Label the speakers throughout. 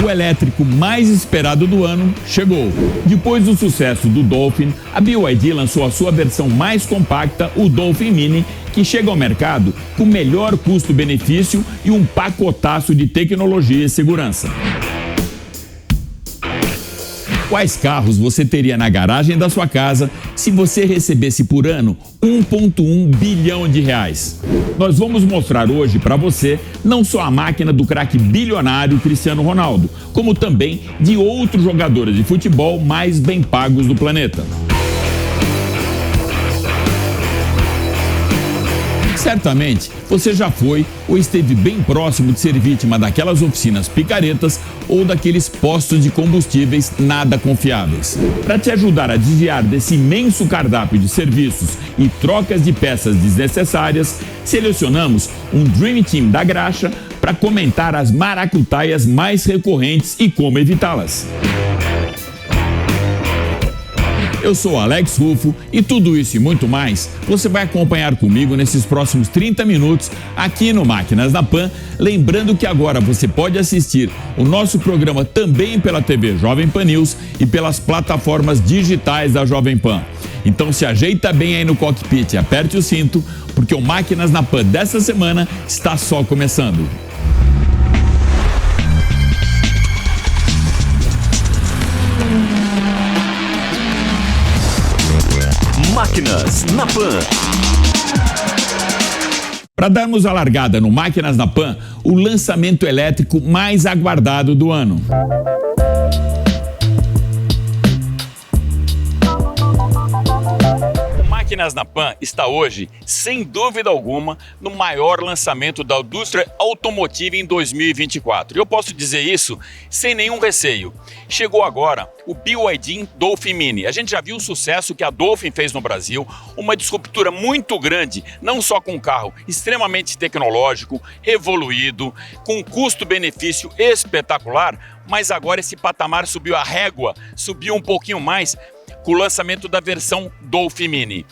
Speaker 1: O elétrico mais esperado do ano chegou. Depois do sucesso do Dolphin, a BYD lançou a sua versão mais compacta, o Dolphin Mini, que chega ao mercado com melhor custo-benefício e um pacotaço de tecnologia e segurança. Quais carros você teria na garagem da sua casa se você recebesse por ano 1,1 bilhão de reais? Nós vamos mostrar hoje para você não só a máquina do craque bilionário Cristiano Ronaldo, como também de outros jogadores de futebol mais bem pagos do planeta. Certamente, você já foi ou esteve bem próximo de ser vítima daquelas oficinas picaretas ou daqueles postos de combustíveis nada confiáveis. Para te ajudar a desviar desse imenso cardápio de serviços e trocas de peças desnecessárias, selecionamos um Dream Team da graxa para comentar as maracutaias mais recorrentes e como evitá-las. Eu sou Alex Rufo e tudo isso e muito mais você vai acompanhar comigo nesses próximos 30 minutos aqui no Máquinas na Pan. Lembrando que agora você pode assistir o nosso programa também pela TV Jovem Pan News e pelas plataformas digitais da Jovem Pan. Então se ajeita bem aí no cockpit e aperte o cinto, porque o Máquinas na Pan dessa semana está só começando.
Speaker 2: Máquinas na Pan.
Speaker 1: Para darmos a largada no Máquinas na Pan, o lançamento elétrico mais aguardado do ano. Máquinas na Pan está hoje, sem dúvida alguma, no maior lançamento da indústria automotiva em 2024. Eu posso dizer isso sem nenhum receio. Chegou agora o BYD Dolphin Mini. A gente já viu o sucesso que a Dolphin fez no Brasil, uma disruptura muito grande, não só com um carro extremamente tecnológico, evoluído, com um custo-benefício espetacular, mas agora esse patamar subiu a régua, subiu um pouquinho mais, com o lançamento da versão Dolphin Mini.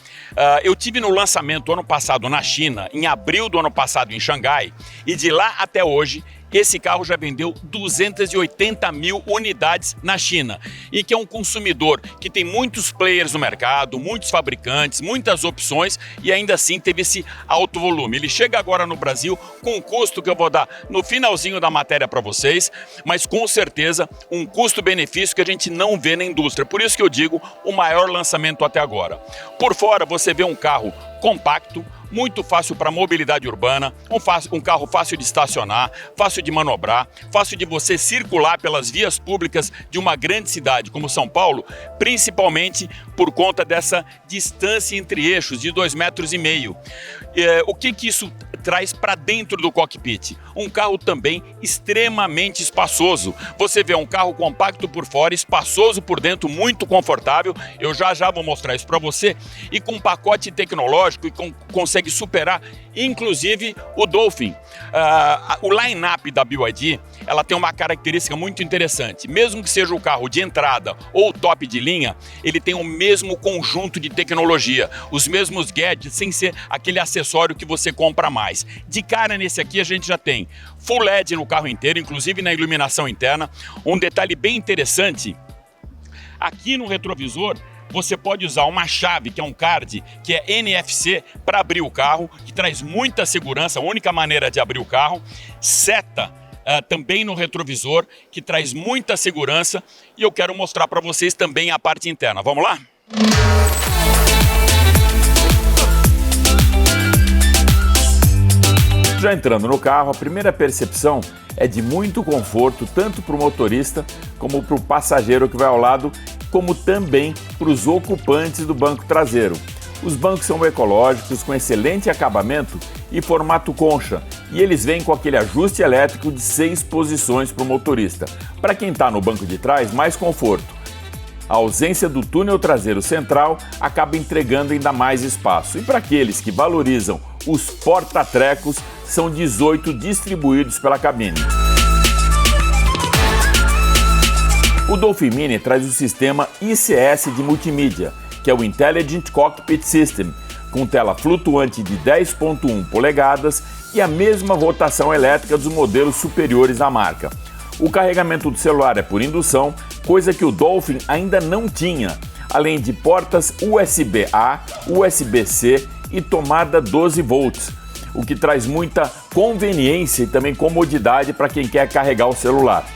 Speaker 1: Eu tive no lançamento ano passado na China, em abril do ano passado em Xangai, e de lá até hoje esse carro já vendeu 280 mil unidades na China, e que é um consumidor que tem muitos players no mercado, muitos fabricantes, muitas opções, e ainda assim teve esse alto volume. Ele chega agora no Brasil com um custo que eu vou dar no finalzinho da matéria para vocês, mas com certeza um custo-benefício que a gente não vê na indústria. Por isso que eu digo o maior lançamento até agora. Por fora você vê um carro compacto, muito fácil para mobilidade urbana, um carro fácil de estacionar, fácil de manobrar, fácil de você circular pelas vias públicas de uma grande cidade como São Paulo, principalmente por conta dessa distância entre eixos de 2,5 metros. O que isso traz para dentro do cockpit? Um carro também extremamente espaçoso. Você vê um carro compacto por fora, espaçoso por dentro, muito confortável. Eu já vou mostrar isso para você. E com um pacote tecnológico e consegue superar, inclusive, o Dolphin. O line-up da BYD, ela tem uma característica muito interessante. Mesmo que seja o carro de entrada ou top de linha, ele tem o mesmo conjunto de tecnologia, os mesmos gadgets, sem ser aquele acessório que você compra mais. De cara nesse aqui a gente já tem Full LED no carro inteiro, inclusive na iluminação interna. Um detalhe bem interessante, aqui no retrovisor você pode usar uma chave, que é um card, que é NFC, para abrir o carro, que traz muita segurança, a única maneira de abrir o carro. Seta também no retrovisor, que traz muita segurança, e eu quero mostrar para vocês também a parte interna. Vamos lá? Já entrando no carro, a primeira percepção é de muito conforto, tanto para o motorista como para o passageiro que vai ao lado, como também para os ocupantes do banco traseiro. Os bancos são ecológicos, com excelente acabamento e formato concha, e eles vêm com aquele ajuste elétrico de 6 posições para o motorista. Para quem está no banco de trás, mais conforto. A ausência do túnel traseiro central acaba entregando ainda mais espaço. E para aqueles que valorizam os porta-trecos, são 18 distribuídos pela cabine. O Dolphin Mini traz o sistema ICS de multimídia, que é o Intelligent Cockpit System, com tela flutuante de 10,1 polegadas e a mesma rotação elétrica dos modelos superiores da marca.
Speaker 3: O carregamento do celular é por indução, coisa que o Dolphin ainda não tinha, além de portas USB-A, USB-C e tomada 12 volts, o que traz muita conveniência e também comodidade para quem quer carregar o celular.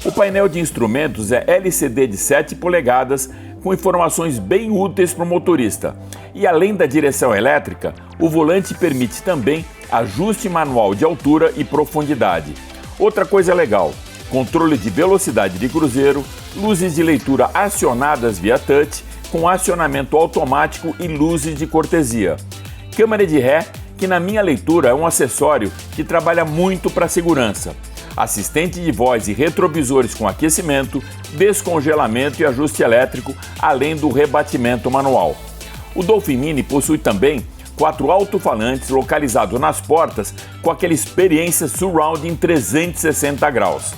Speaker 3: O painel de instrumentos é LCD de 7 polegadas, com informações bem úteis para o motorista. E além da direção elétrica, o volante permite também ajuste manual de altura e profundidade. Outra coisa legal, controle de velocidade de cruzeiro, luzes de leitura acionadas via touch, com acionamento automático e luzes de cortesia. Câmera de ré, que na minha leitura é um acessório que trabalha muito para a segurança. Assistente de voz e retrovisores com aquecimento, descongelamento e ajuste elétrico, além do rebatimento manual. O Dolphin Mini possui também 4 alto-falantes localizados nas portas com aquela experiência surround em 360 graus.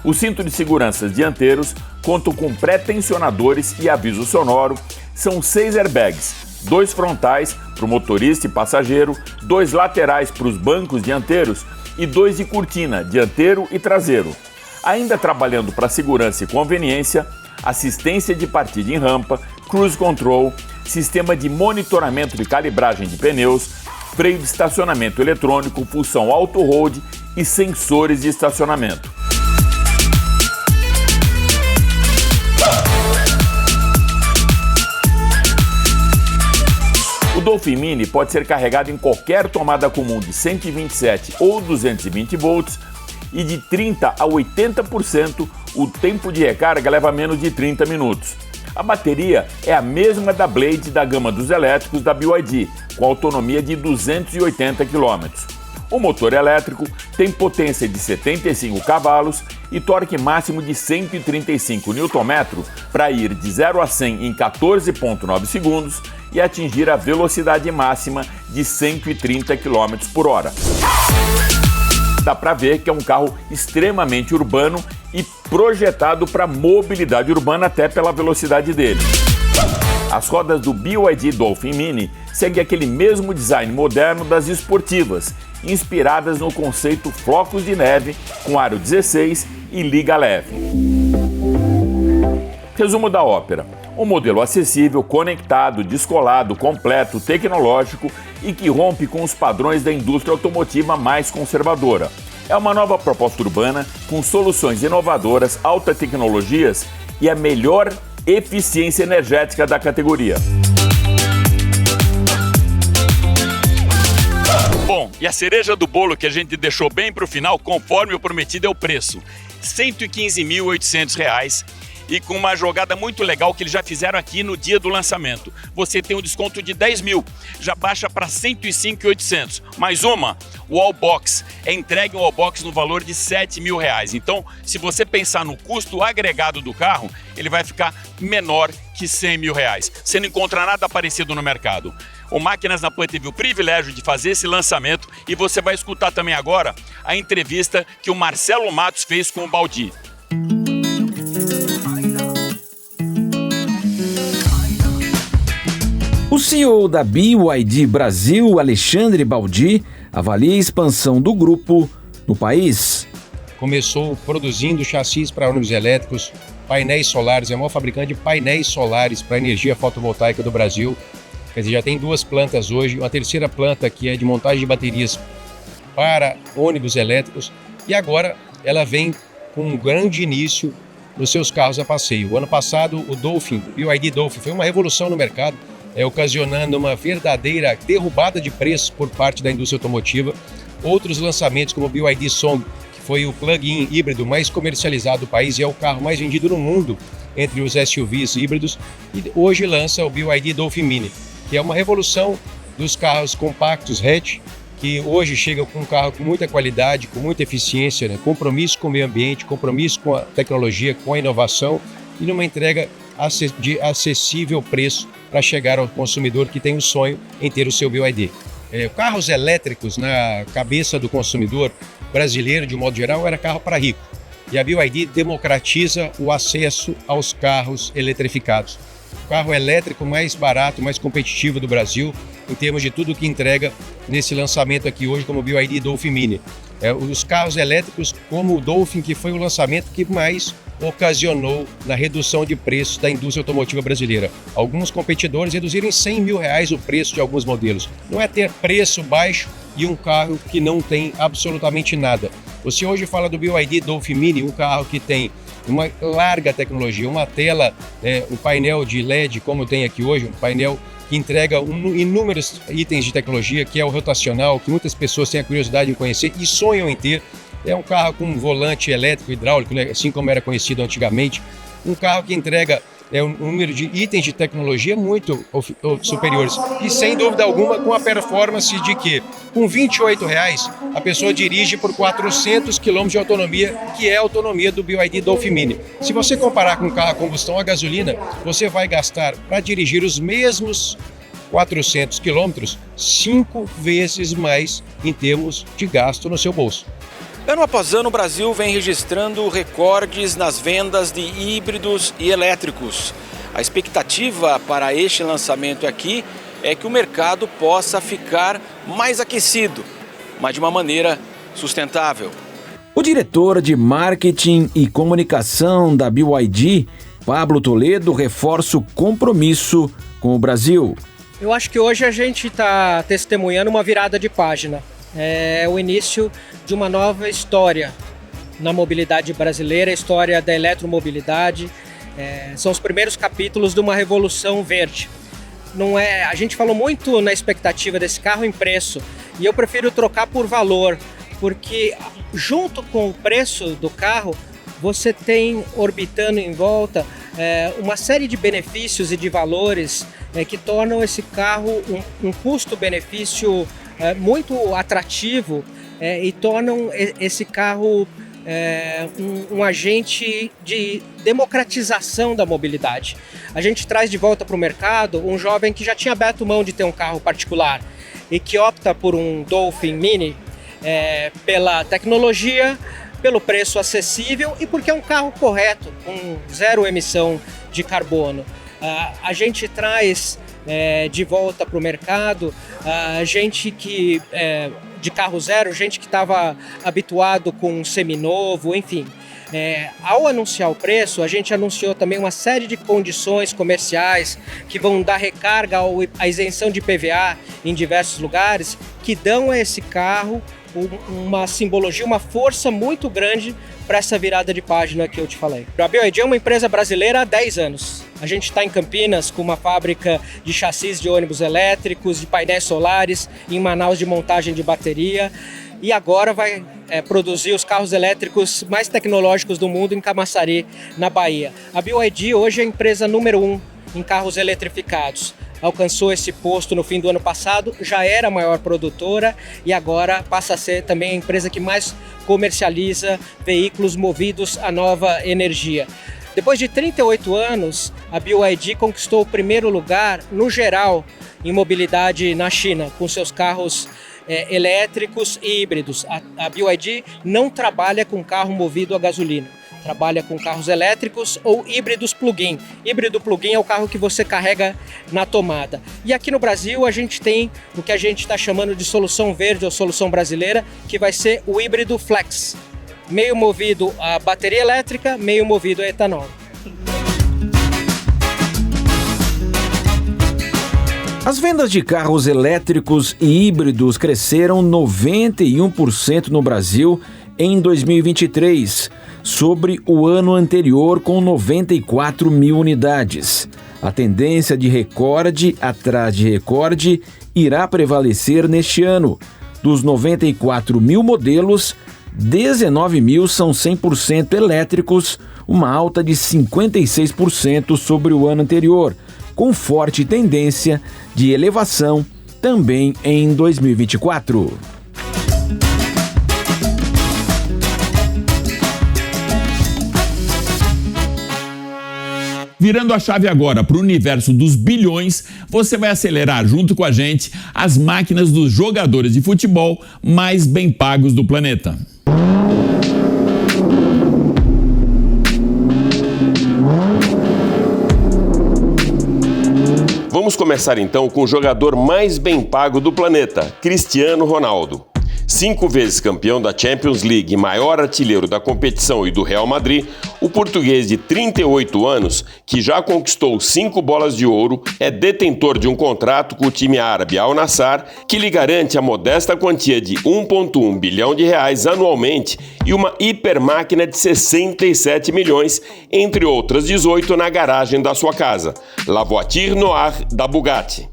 Speaker 3: O cinto de segurança dianteiros contam com pré-tensionadores e aviso sonoro, são 6 airbags, 2 frontais para o motorista e passageiro, 2 laterais para os bancos dianteiros e 2 de cortina, dianteiro e traseiro. Ainda trabalhando para segurança e conveniência, assistência de partida em rampa, cruise control, sistema de monitoramento de calibragem de pneus, freio de estacionamento eletrônico, função auto-hold e sensores de estacionamento. O Dolphin Mini pode ser carregado em qualquer tomada comum de 127 ou 220 volts e de 30% a 80% o tempo de recarga leva menos de 30 minutos. A bateria é a mesma da Blade da gama dos elétricos da BYD, com autonomia de 280 km. O motor elétrico tem potência de 75 cavalos e torque máximo de 135 Nm para ir de 0 a 100 em 14,9 segundos e atingir a velocidade máxima de 130 km por hora. Dá para ver que é um carro extremamente urbano e projetado para mobilidade urbana até pela velocidade dele. As rodas do BYD Dolphin Mini seguem aquele mesmo design moderno das esportivas, inspiradas no conceito flocos de neve com aro 16 e liga leve. Resumo da ópera: um modelo acessível, conectado, descolado, completo, tecnológico e que rompe com os padrões da indústria automotiva mais conservadora. É uma nova proposta urbana com soluções inovadoras, altas tecnologias e a melhor eficiência energética da categoria.
Speaker 1: Bom, e a cereja do bolo que a gente deixou bem para o final, conforme o prometido, é o preço. R$ 115.800 e com uma jogada muito legal que eles já fizeram aqui no dia do lançamento. Você tem um desconto de 10 mil, já baixa para 105.800. Mais uma, o Wallbox. É entregue o Wallbox no valor de R$ 7.000. Então, se você pensar no custo agregado do carro, ele vai ficar menor que R$ 100.000. Você não encontra nada parecido no mercado. O Máquinas na Pan teve o privilégio de fazer esse lançamento e você vai escutar também agora a entrevista que o Marcelo Matos fez com o Baldi.
Speaker 4: O CEO da BYD Brasil, Alexandre Baldi, avalia a expansão do grupo no país.
Speaker 5: Começou produzindo chassis para ônibus elétricos, painéis solares, é o maior fabricante de painéis solares para energia fotovoltaica do Brasil. Quer dizer, já tem 2 plantas hoje, uma terceira planta que é de montagem de baterias para ônibus elétricos e agora ela vem com um grande início nos seus carros a passeio. O ano passado o BYD Dolphin foi uma revolução no mercado, ocasionando uma verdadeira derrubada de preços por parte da indústria automotiva. Outros lançamentos como o BYD Song, que foi o plug-in híbrido mais comercializado do país e é o carro mais vendido no mundo entre os SUVs híbridos, e hoje lança o BYD Dolphin Mini, que é uma revolução dos carros compactos hatch, que hoje chega com um carro com muita qualidade, com muita eficiência, né? Compromisso com o meio ambiente, compromisso com a tecnologia, com a inovação e numa entrega de acessível preço para chegar ao consumidor que tem o sonho em ter o seu BYD. Carros elétricos na cabeça do consumidor brasileiro, de um modo geral, era carro para rico. E a BYD democratiza o acesso aos carros eletrificados. O carro elétrico mais barato, mais competitivo do Brasil, em termos de tudo que entrega nesse lançamento aqui hoje como o BYD Dolphin Mini. os carros elétricos como o Dolphin, que foi o lançamento que mais ocasionou na redução de preços da indústria automotiva brasileira. Alguns competidores reduziram em R$100 mil o preço de alguns modelos. Não é ter preço baixo e um carro que não tem absolutamente nada. Você hoje fala do BYD Dolphin Mini, um carro que tem uma larga tecnologia, uma tela, um painel de LED, como tem aqui hoje, um painel que entrega inúmeros itens de tecnologia, que é o rotacional, que muitas pessoas têm a curiosidade de conhecer e sonham em ter. É um carro com um volante elétrico, hidráulico, né, assim como era conhecido antigamente. Um carro que entrega um número de itens de tecnologia muito superiores. E, sem dúvida alguma, com a performance de que, com R$28, a pessoa dirige por 400 km de autonomia, que é a autonomia do BYD Dolphin Mini. Se você comparar com um carro a combustão a gasolina, você vai gastar, para dirigir os mesmos 400 quilômetros, 5 vezes mais em termos de gasto no seu bolso.
Speaker 6: Ano após ano, o Brasil vem registrando recordes nas vendas de híbridos e elétricos. A expectativa para este lançamento aqui é que o mercado possa ficar mais aquecido, mas de uma maneira sustentável.
Speaker 4: O diretor de marketing e comunicação da BYD, Pablo Toledo, reforça o compromisso com o Brasil.
Speaker 7: Eu acho que hoje a gente está testemunhando uma virada de página. É o início de uma nova história na mobilidade brasileira, a história da eletromobilidade. São os primeiros capítulos de uma revolução verde. A gente falou muito na expectativa desse carro em preço, e eu prefiro trocar por valor, porque junto com o preço do carro, você tem orbitando em volta uma série de benefícios e de valores que tornam esse carro um custo-benefício muito atrativo e tornam esse carro um agente de democratização da mobilidade. A gente traz de volta para o mercado um jovem que já tinha aberto mão de ter um carro particular e que opta por um Dolphin Mini pela tecnologia, pelo preço acessível e porque é um carro correto, com zero emissão de carbono. A gente traz de volta para o mercado gente que de carro zero, gente que estava habituado com um seminovo, enfim. Ao anunciar o preço, a gente anunciou também uma série de condições comerciais que vão dar recarga à isenção de PVA em diversos lugares, que dão a esse carro uma simbologia, uma força muito grande para essa virada de página que eu te falei. A BYD é uma empresa brasileira há 10 anos. A gente está em Campinas com uma fábrica de chassis de ônibus elétricos, de painéis solares, em Manaus de montagem de bateria, e agora vai produzir os carros elétricos mais tecnológicos do mundo em Camaçari, na Bahia. A BYD hoje é a empresa número 1 em carros eletrificados. Alcançou esse posto no fim do ano passado, já era a maior produtora e agora passa a ser também a empresa que mais comercializa veículos movidos a nova energia. Depois de 38 anos, a BYD conquistou o primeiro lugar no geral em mobilidade na China, com seus carros elétricos e híbridos. A BYD não trabalha com carro movido a gasolina. Trabalha com carros elétricos ou híbridos plug-in. Híbrido plug-in é o carro que você carrega na tomada. E aqui no Brasil a gente tem o que a gente está chamando de solução verde ou solução brasileira, que vai ser o híbrido flex. Meio movido a bateria elétrica, meio movido a etanol.
Speaker 4: As vendas de carros elétricos e híbridos cresceram 91% no Brasil em 2023, sobre o ano anterior com 94 mil unidades. A tendência de recorde atrás de recorde irá prevalecer neste ano. Dos 94 mil modelos, 19 mil são 100% elétricos, uma alta de 56% sobre o ano anterior, com forte tendência de elevação também em 2024.
Speaker 3: Virando a chave agora para o universo dos bilhões, você vai acelerar junto com a gente as máquinas dos jogadores de futebol mais bem pagos do planeta.
Speaker 8: Vamos começar então com o jogador mais bem pago do planeta, Cristiano Ronaldo. 5 vezes campeão da Champions League e maior artilheiro da competição e do Real Madrid, o português de 38 anos, que já conquistou 5 bolas de ouro, é detentor de um contrato com o time árabe Al Nassr, que lhe garante a modesta quantia de 1,1 bilhão de reais anualmente e uma hipermáquina de 67 milhões, entre outras 18 na garagem da sua casa, La Voiture Noire da Bugatti.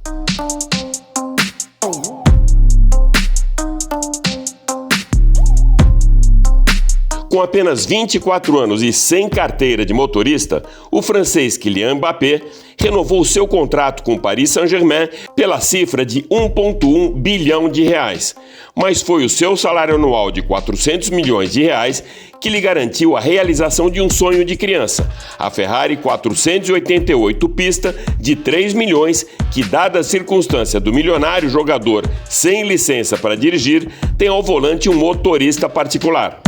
Speaker 8: Com apenas 24 anos e sem carteira de motorista, o francês Kylian Mbappé renovou seu contrato com o Paris Saint-Germain pela cifra de 1,1 bilhão de reais. Mas foi o seu salário anual de 400 milhões de reais que lhe garantiu a realização de um sonho de criança, a Ferrari 488 pista de 3 milhões, que, dada a circunstância do milionário jogador sem licença para dirigir, tem ao volante um motorista particular.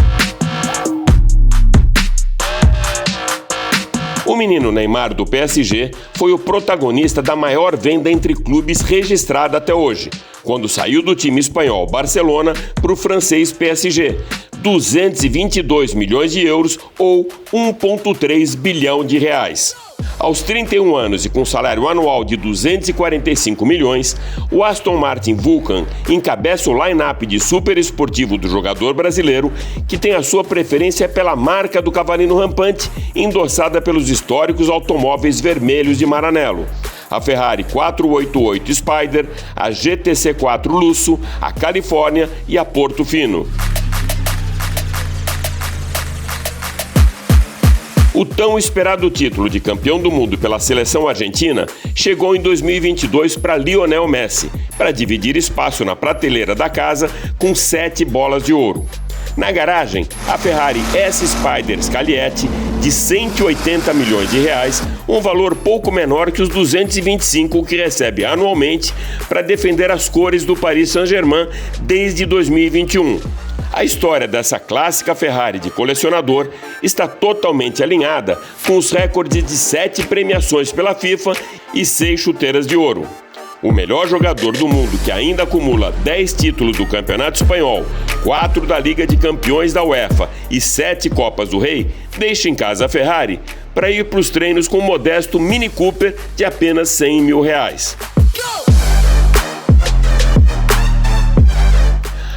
Speaker 8: O menino Neymar do PSG foi o protagonista da maior venda entre clubes registrada até hoje, quando saiu do time espanhol Barcelona para o francês PSG, 222 milhões de euros ou 1,3 bilhão de reais. Aos 31 anos e com salário anual de 245 milhões, o Aston Martin Vulcan encabeça o line-up de super esportivo do jogador brasileiro, que tem a sua preferência pela marca do cavalinho rampante, endossada pelos históricos automóveis vermelhos de Maranello: a Ferrari 488 Spider, a GTC4 Lusso, a Califórnia e a Portofino. O tão esperado título de campeão do mundo pela seleção argentina chegou em 2022 para Lionel Messi, para dividir espaço na prateleira da casa com 7 bolas de ouro. Na garagem, a Ferrari S-Spider Scalietti, de 180 milhões de reais, um valor pouco menor que os 225 que recebe anualmente para defender as cores do Paris Saint-Germain desde 2021. A história dessa clássica Ferrari de colecionador está totalmente alinhada com os recordes de 7 premiações pela FIFA e 6 chuteiras de ouro. O melhor jogador do mundo, que ainda acumula 10 títulos do Campeonato Espanhol, 4 da Liga de Campeões da UEFA e 7 Copas do Rei, deixa em casa a Ferrari para ir para os treinos com um modesto Mini Cooper de apenas 100 mil reais.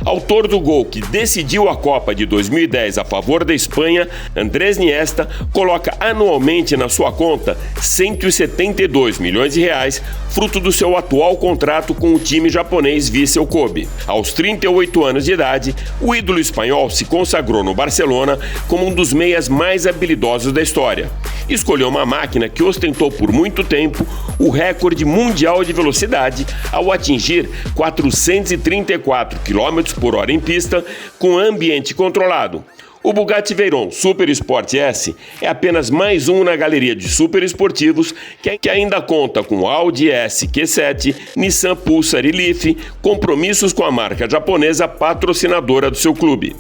Speaker 8: Autor do gol que decidiu a Copa de 2010 a favor da Espanha, Andrés Iniesta coloca anualmente na sua conta 172 milhões de reais, fruto do seu atual contrato com o time japonês Vissel Kobe. Aos 38 anos de idade, o ídolo espanhol se consagrou no Barcelona como um dos meias mais habilidosos da história. Escolheu uma máquina que ostentou por muito tempo o recorde mundial de velocidade ao atingir 434 km por hora em pista com ambiente controlado. O Bugatti Veyron Super Sport S é apenas mais um na galeria de super esportivos que ainda conta com Audi S Q7, Nissan Pulsar e Leaf, compromissos com a marca japonesa patrocinadora do seu clube.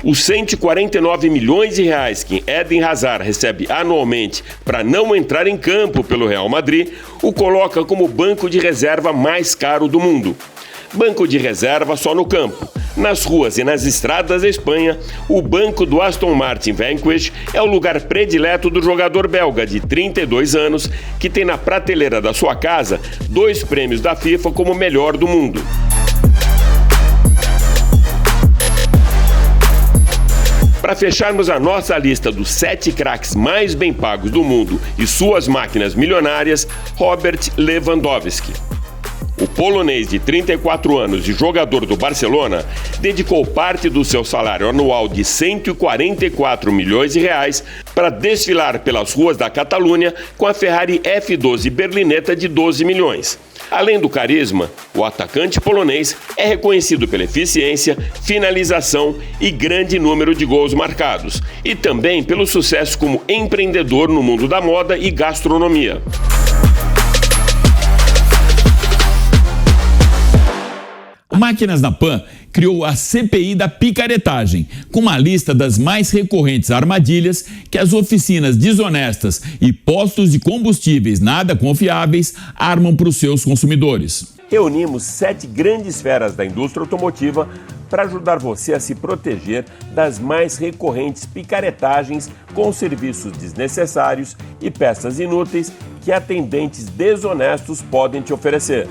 Speaker 8: Os 149 milhões de reais que Eden Hazard recebe anualmente para não entrar em campo pelo Real Madrid o coloca como o banco de reserva mais caro do mundo. Banco de reserva só no campo. Nas ruas e nas estradas da Espanha, o banco do Aston Martin Vanquish é o lugar predileto do jogador belga de 32 anos, que tem na prateleira da sua casa 2 prêmios da FIFA como o melhor do mundo. Para fecharmos a nossa lista dos 7 craques mais bem pagos do mundo e suas máquinas milionárias, Robert Lewandowski. O polonês de 34 anos e jogador do Barcelona dedicou parte do seu salário anual de 144 milhões de reais para desfilar pelas ruas da Catalunha com a Ferrari F12 Berlinetta de 12 milhões. Além do carisma, o atacante polonês é reconhecido pela eficiência, finalização e grande número de gols marcados, e também pelo sucesso como empreendedor no mundo da moda e gastronomia.
Speaker 1: O Máquinas na Pan criou a CPI da picaretagem, com uma lista das mais recorrentes armadilhas que as oficinas desonestas e postos de combustíveis nada confiáveis armam para os seus consumidores.
Speaker 8: Reunimos 7 grandes feras da indústria automotiva para ajudar você a se proteger das mais recorrentes picaretagens com serviços desnecessários e peças inúteis que atendentes desonestos podem te oferecer.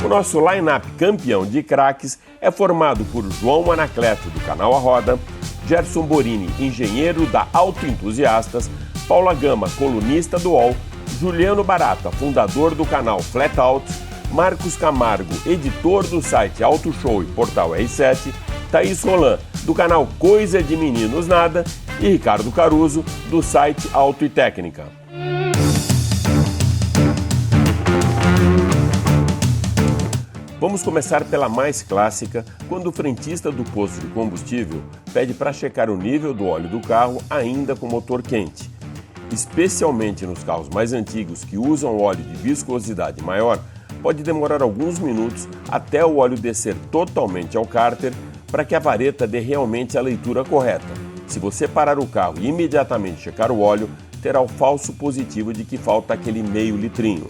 Speaker 8: O nosso line-up campeão de craques é formado por João Anacleto, do canal A Roda, Gerson Borini, engenheiro da Autoentusiastas, Paula Gama, colunista do UOL, Juliano Barata, fundador do canal Flat Out, Marcos Camargo, editor do site Auto Show e portal R7, Thaís Roland, do canal Coisa de Meninos Nada, e Ricardo Caruso, do site Auto e Técnica. Vamos começar pela mais clássica, quando o frentista do posto de combustível pede para checar o nível do óleo do carro ainda com motor quente. Especialmente nos carros mais antigos que usam óleo de viscosidade maior, pode demorar alguns minutos até o óleo descer totalmente ao cárter para que a vareta dê realmente a leitura correta. Se você parar o carro e imediatamente checar o óleo, terá o falso positivo de que falta aquele meio litrinho.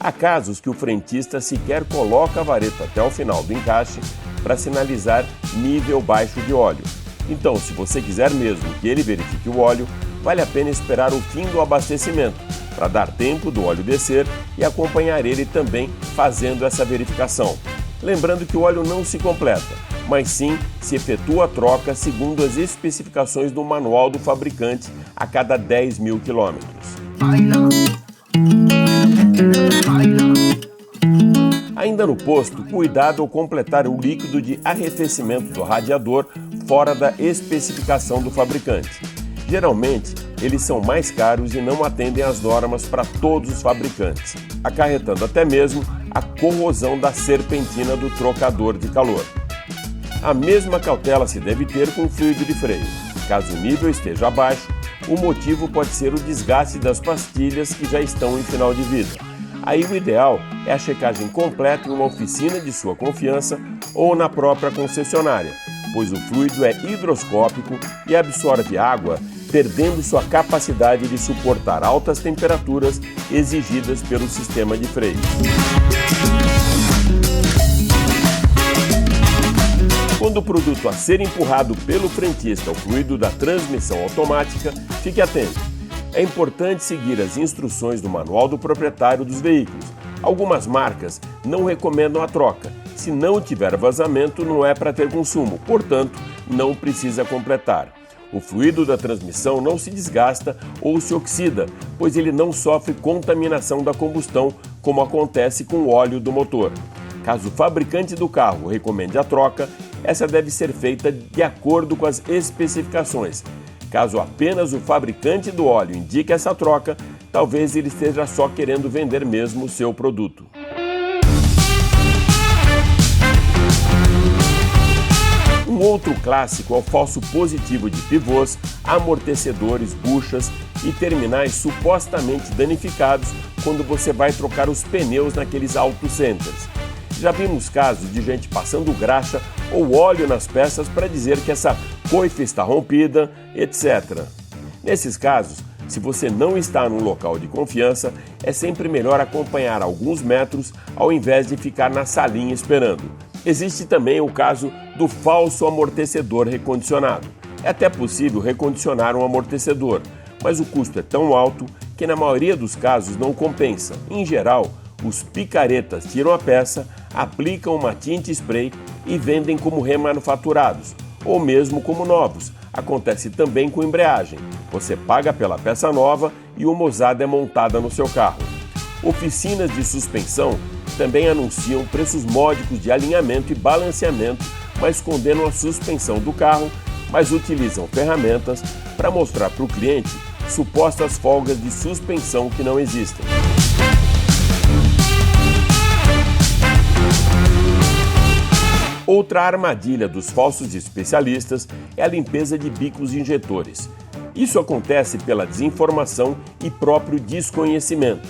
Speaker 8: Há casos que o frentista sequer coloca a vareta até o final do encaixe para sinalizar nível baixo de óleo. Então, se você quiser mesmo que ele verifique o óleo, vale a pena esperar o fim do abastecimento, para dar tempo do óleo descer e acompanhar ele também fazendo essa verificação. Lembrando que o óleo não se completa, mas sim se efetua a troca segundo as especificações do manual do fabricante a cada 10 mil quilômetros. Ainda no posto, cuidado ao completar o líquido de arrefecimento do radiador fora da especificação do fabricante. Geralmente, eles são mais caros e não atendem às normas para todos os fabricantes, acarretando até mesmo a corrosão da serpentina do trocador de calor. A mesma cautela se deve ter com o fluido de freio. Caso o nível esteja abaixo, o motivo pode ser o desgaste das pastilhas que já estão em final de vida. Aí o ideal é a checagem completa em uma oficina de sua confiança ou na própria concessionária, pois o fluido é higroscópico e absorve água, perdendo sua capacidade de suportar altas temperaturas exigidas pelo sistema de freio. Quando o produto a ser empurrado pelo frentista ao fluido da transmissão automática, fique atento. É importante seguir as instruções do manual do proprietário dos veículos. Algumas marcas não recomendam a troca. Se não tiver vazamento, não é para ter consumo, portanto, não precisa completar. O fluido da transmissão não se desgasta ou se oxida, pois ele não sofre contaminação da combustão, como acontece com o óleo do motor. Caso o fabricante do carro recomende a troca, essa deve ser feita de acordo com as especificações. Caso apenas o fabricante do óleo indique essa troca, talvez ele esteja só querendo vender mesmo o seu produto. Um outro clássico é o falso positivo de pivôs, amortecedores, buchas e terminais supostamente danificados quando você vai trocar os pneus naqueles auto centers. Já vimos casos de gente passando graxa ou óleo nas peças para dizer que essa coifa está rompida, etc. Nesses casos, se você não está num local de confiança, é sempre melhor acompanhar alguns metros ao invés de ficar na salinha esperando. Existe também o caso do falso amortecedor recondicionado. É até possível recondicionar um amortecedor, mas o custo é tão alto que na maioria dos casos não compensa. Em geral, os picaretas tiram a peça, aplicam uma tinta spray e vendem como remanufaturados, ou mesmo como novos. Acontece também com embreagem. Você paga pela peça nova e uma usada é montada no seu carro. Oficinas de suspensão também anunciam preços módicos de alinhamento e balanceamento, mas condenam a suspensão do carro, mas utilizam ferramentas para mostrar para o cliente supostas folgas de suspensão que não existem. Outra armadilha dos falsos especialistas é a limpeza de bicos injetores. Isso acontece pela desinformação e próprio desconhecimento.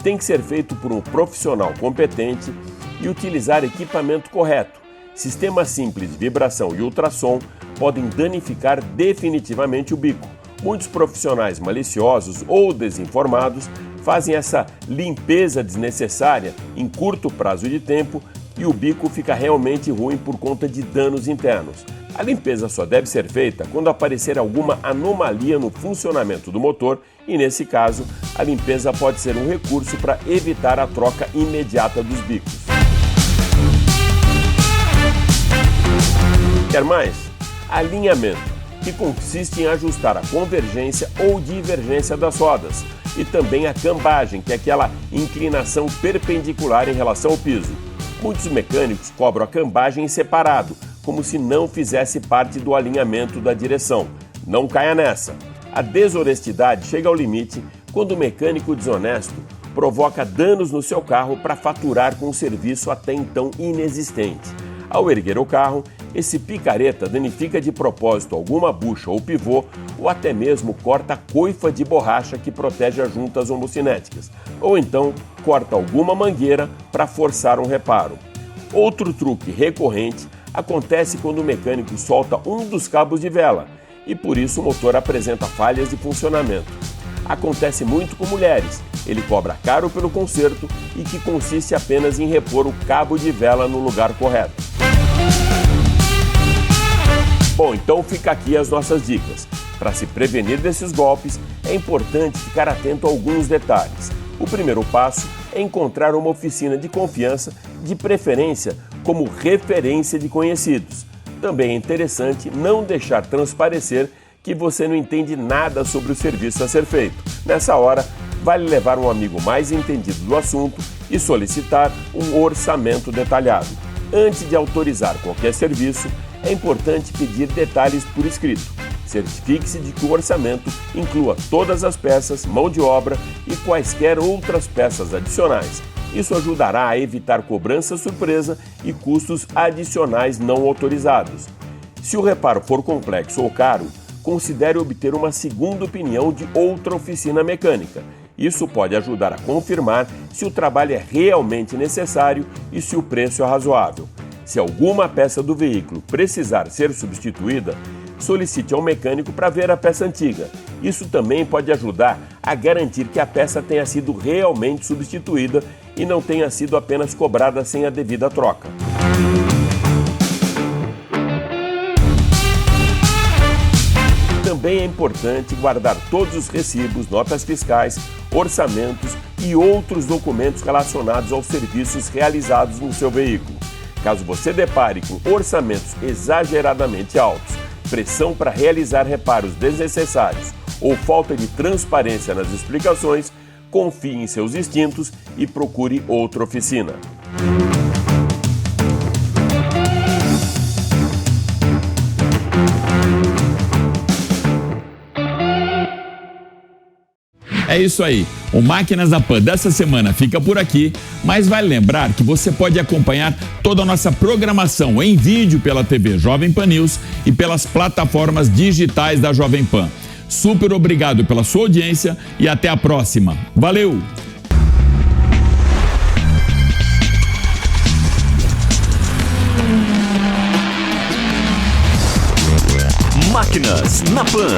Speaker 8: tem que ser feito por um profissional competente e utilizar equipamento correto. Sistemas simples de vibração e ultrassom podem danificar definitivamente o bico. Muitos profissionais maliciosos ou desinformados fazem essa limpeza desnecessária em curto prazo de tempo e o bico fica realmente ruim por conta de danos internos. A limpeza só deve ser feita quando aparecer alguma anomalia no funcionamento do motor e, nesse caso, a limpeza pode ser um recurso para evitar a troca imediata dos bicos. Quer mais? Alinhamento, que consiste em ajustar a convergência ou divergência das rodas, e também a cambagem, que é aquela inclinação perpendicular em relação ao piso. Muitos mecânicos cobram a cambagem em separado, como se não fizesse parte do alinhamento da direção. Não caia nessa. A desonestidade chega ao limite quando o mecânico desonesto provoca danos no seu carro para faturar com um serviço até então inexistente. Ao erguer o carro, esse picareta danifica de propósito alguma bucha ou pivô ou até mesmo corta a coifa de borracha que protege as juntas homocinéticas, ou então corta alguma mangueira para forçar um reparo. Outro truque recorrente acontece quando o mecânico solta um dos cabos de vela e por isso o motor apresenta falhas de funcionamento. Acontece muito com mulheres, ele cobra caro pelo conserto e que consiste apenas em repor o cabo de vela no lugar correto. Bom, então fica aqui as nossas dicas. Para se prevenir desses golpes, é importante ficar atento a alguns detalhes. O primeiro passo é encontrar uma oficina de confiança, de preferência como referência de conhecidos. Também é interessante não deixar transparecer que você não entende nada sobre o serviço a ser feito. Nessa hora, vale levar um amigo mais entendido do assunto e solicitar um orçamento detalhado. Antes de autorizar qualquer serviço, é importante pedir detalhes por escrito. Certifique-se de que o orçamento inclua todas as peças, mão de obra e quaisquer outras peças adicionais. Isso ajudará a evitar cobrança surpresa e custos adicionais não autorizados. Se o reparo for complexo ou caro, considere obter uma segunda opinião de outra oficina mecânica. Isso pode ajudar a confirmar se o trabalho é realmente necessário e se o preço é razoável. Se alguma peça do veículo precisar ser substituída, solicite ao mecânico para ver a peça antiga. Isso também pode ajudar a garantir que a peça tenha sido realmente substituída e não tenha sido apenas cobrada sem a devida troca. Também é importante guardar todos os recibos, notas fiscais, orçamentos e outros documentos relacionados aos serviços realizados no seu veículo. Caso você depare com orçamentos exageradamente altos, pressão para realizar reparos desnecessários ou falta de transparência nas explicações, confie em seus instintos e procure outra oficina.
Speaker 1: É isso aí, o Máquinas da Pan dessa semana fica por aqui, mas vale lembrar que você pode acompanhar toda a nossa programação em vídeo pela TV Jovem Pan News e pelas plataformas digitais da Jovem Pan. Super obrigado pela sua audiência e até a próxima. Valeu!
Speaker 2: Máquinas na Pan.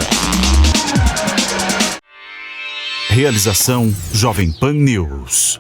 Speaker 2: Realização Jovem Pan News.